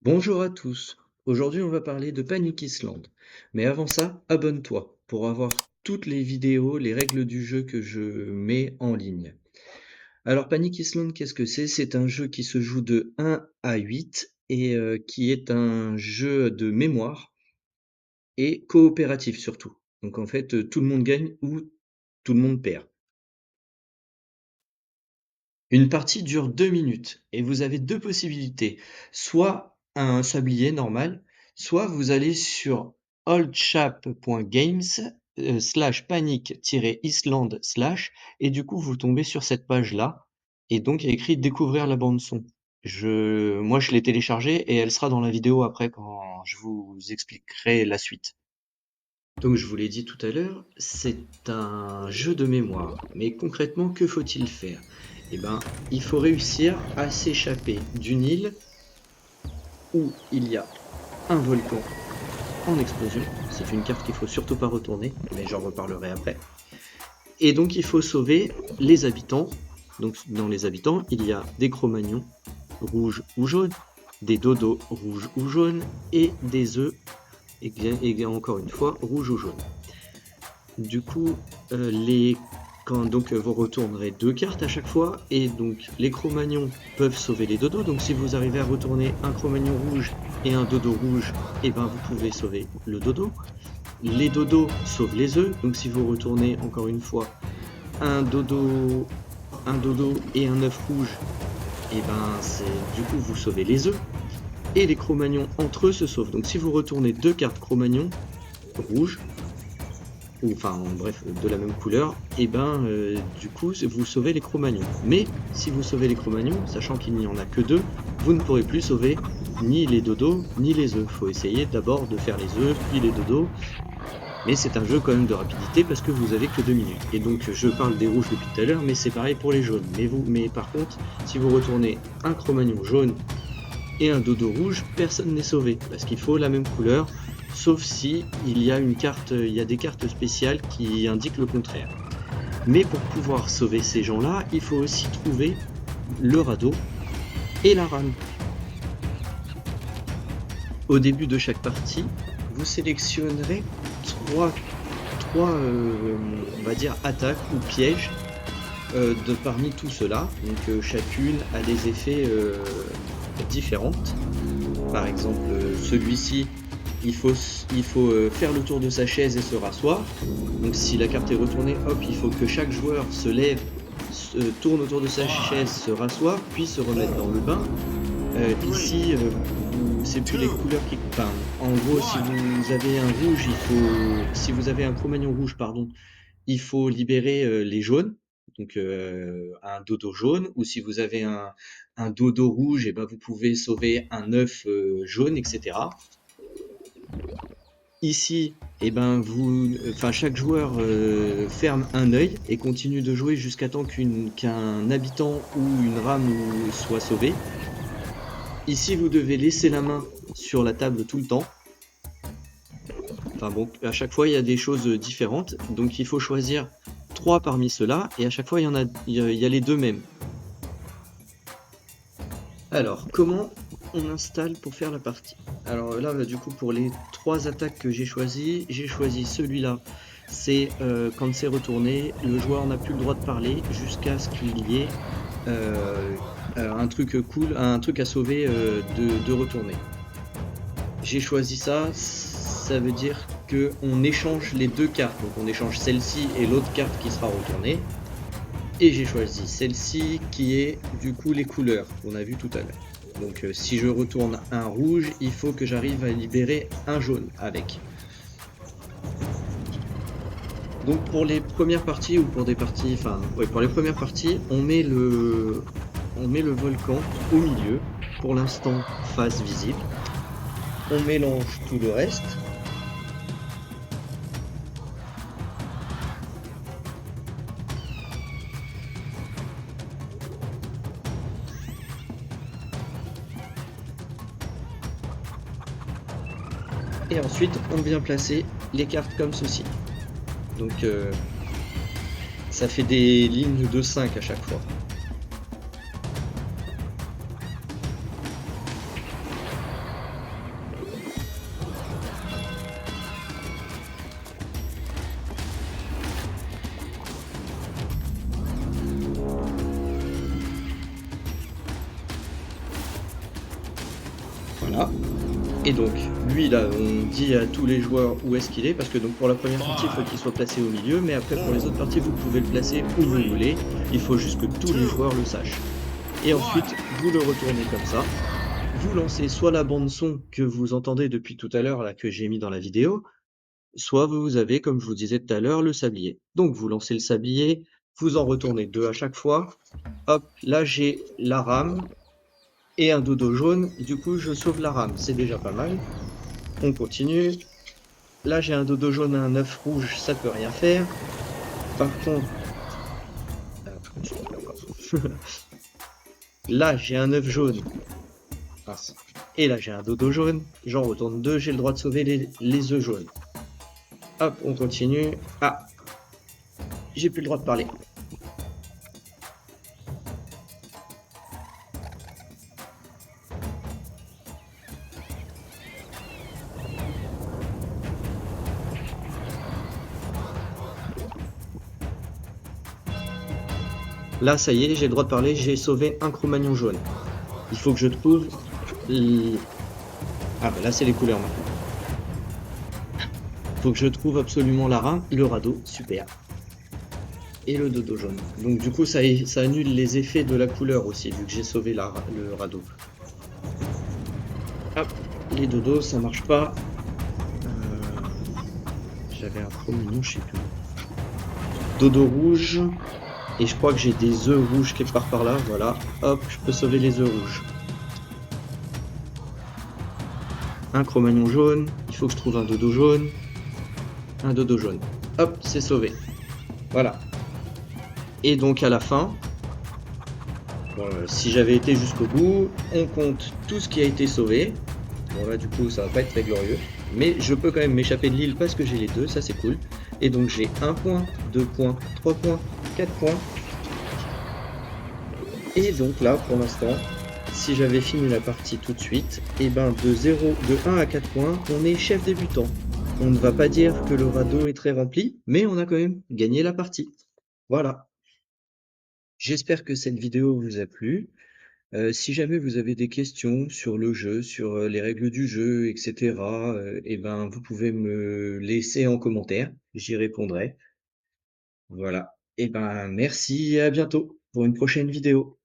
Bonjour à tous. Aujourd'hui, on va parler de Panic Island. Mais avant ça, abonne-toi pour avoir toutes les vidéos, les règles du jeu que je mets en ligne. Alors, Panic Island, qu'est-ce que c'est? C'est un jeu qui se joue de 1 à 8 et qui est un jeu de mémoire et coopératif surtout. Donc en fait, tout le monde gagne ou tout le monde perd. Une partie dure 2 minutes et vous avez 2 possibilités. Soit un sablier normal, soit vous allez sur oldchap.games, /panic-island/ et du coup vous tombez sur cette page-là et donc il y a écrit «Découvrir la bande son». Moi je l'ai téléchargée et elle sera dans la vidéo après quand je vous expliquerai la suite. Donc je vous l'ai dit tout à l'heure, c'est un jeu de mémoire. Mais concrètement, que faut-il faire? Eh ben, il faut réussir à s'échapper d'une île où il y a un volcan en explosion. C'est une carte qu'il faut surtout pas retourner, mais j'en reparlerai après. Et donc il faut sauver les habitants. Donc dans les habitants, il y a des Cro-Magnons rouges ou jaunes, des dodos rouges ou jaunes et des œufs, et encore une fois, rouges ou jaunes. Du coup, vous retournerez deux cartes à chaque fois, et donc les Cro-Magnons peuvent sauver les dodos. Donc si vous arrivez à retourner un Cro-Magnon rouge et un dodo rouge, et ben vous pouvez sauver le dodo. Les dodos sauvent les œufs. Donc si vous retournez encore une fois un dodo et un œuf rouge, et ben du coup vous sauvez les œufs. Et les Cro-Magnons entre eux se sauvent. Donc si vous retournez deux cartes Cro-Magnons rouges, ou enfin bref de la même couleur, et ben du coup vous sauvez les Cro-Magnons. Mais si vous sauvez les Cro-Magnons, sachant qu'il n'y en a que deux, vous ne pourrez plus sauver ni les dodos ni les œufs. Faut essayer d'abord de faire les œufs puis les dodos, mais c'est un jeu quand même de rapidité parce que vous avez que 2 minutes. Et donc je parle des rouges depuis tout à l'heure, mais c'est pareil pour les jaunes. Mais par contre, si vous retournez un Cro-Magnon jaune et un dodo rouge, personne n'est sauvé parce qu'il faut la même couleur, sauf si il y a des cartes spéciales qui indiquent le contraire. Mais pour pouvoir sauver ces gens-là, il faut aussi trouver le radeau et la rame. Au début de chaque partie, vous sélectionnerez trois on va dire attaques ou pièges parmi tout cela. Donc chacune a des effets différentes. Par exemple, celui-ci, il faut faire le tour de sa chaise et se rasseoir. Donc si la carte est retournée, hop, il faut que chaque joueur se lève, tourne autour de sa chaise, se rasseoir, puis se remettre dans le bain. Ici, c'est plus les couleurs qui... Enfin, en gros, si vous avez un rouge, si vous avez un Cro-Magnon rouge, pardon, il faut libérer les jaunes. Donc un dodo jaune, ou si vous avez un dodo rouge, et ben vous pouvez sauver un œuf jaune, etc. Ici, et ben chaque joueur ferme un œil et continue de jouer jusqu'à temps qu'un habitant ou une rame soit sauvé. Ici, vous devez laisser la main sur la table tout le temps. Enfin bon, à chaque fois, il y a des choses différentes. Donc, il faut choisir 3 parmi ceux-là. Et à chaque fois, il y a les deux mêmes. Alors, comment on installe pour faire la partie? Alors là, du coup, pour les 3 attaques que j'ai choisi celui-là. C'est quand c'est retourné, le joueur n'a plus le droit de parler jusqu'à ce qu'il y ait un truc cool, un truc à sauver de retourner. J'ai choisi ça, ça veut dire qu'on échange les deux cartes, donc on échange celle-ci et l'autre carte qui sera retournée. Et j'ai choisi celle-ci qui est du coup les couleurs qu'on a vu tout à l'heure. Donc si je retourne un rouge, il faut que j'arrive à libérer un jaune avec. Donc pour les premières parties, ou pour des parties, enfin ouais, pour les premières parties, on met le volcan au milieu, pour l'instant face visible. On mélange tout le reste. Et ensuite, on vient placer les cartes comme ceci. Donc ça fait des lignes de 5 à chaque fois. Voilà. Et donc, lui, là, on dit à tous les joueurs où est-ce qu'il est, parce que donc pour la première partie, il faut qu'il soit placé au milieu, mais après, pour les autres parties, vous pouvez le placer où vous voulez. Il faut juste que tous les joueurs le sachent. Et ensuite, vous le retournez comme ça. Vous lancez soit la bande son que vous entendez depuis tout à l'heure, là, que j'ai mis dans la vidéo, soit vous avez, comme je vous disais tout à l'heure, le sablier. Donc, vous lancez le sablier, vous en retournez 2 à chaque fois. Hop, là, j'ai la rame et un dodo jaune. Du coup, je sauve la rame. C'est déjà pas mal. On continue. Là, j'ai un dodo jaune et un œuf rouge, ça peut rien faire. Par contre, pourquoi je tombe là encore là, j'ai un œuf jaune. Mince. Et là, j'ai un dodo jaune. J'en retourne 2, j'ai le droit de sauver les œufs jaunes. Hop, on continue. Ah, j'ai plus le droit de parler. Là, ça y est, j'ai le droit de parler, j'ai sauvé un Cro-Magnon jaune. Il faut que je trouve... Ah bah là, c'est les couleurs maintenant. Il faut que je trouve absolument la rame, le radeau, super. Et le dodo jaune. Donc du coup, ça annule les effets de la couleur aussi, vu que j'ai sauvé le radeau. Hop, les dodos, ça marche pas. J'avais un Cro-Magnon, je sais plus. Dodo rouge. Et je crois que j'ai des œufs rouges quelque part par là, voilà. Hop, je peux sauver les œufs rouges. Un Cro-Magnon jaune, il faut que je trouve un dodo jaune. Un dodo jaune. Hop, c'est sauvé. Voilà. Et donc à la fin, si j'avais été jusqu'au bout, on compte tout ce qui a été sauvé. Bon là du coup ça va pas être très glorieux. Mais je peux quand même m'échapper de l'île parce que j'ai les deux, ça c'est cool. Et donc j'ai 1 point, 2 points, 3 points, 4 points. Et donc là pour l'instant, si j'avais fini la partie tout de suite, et ben de 1 à 4 points, on est chef débutant. On ne va pas dire que le radeau est très rempli, mais on a quand même gagné la partie. Voilà. J'espère que cette vidéo vous a plu. Si jamais vous avez des questions sur le jeu, sur les règles du jeu, etc., eh ben, vous pouvez me laisser en commentaire, j'y répondrai. Voilà. Eh ben, merci et à bientôt pour une prochaine vidéo.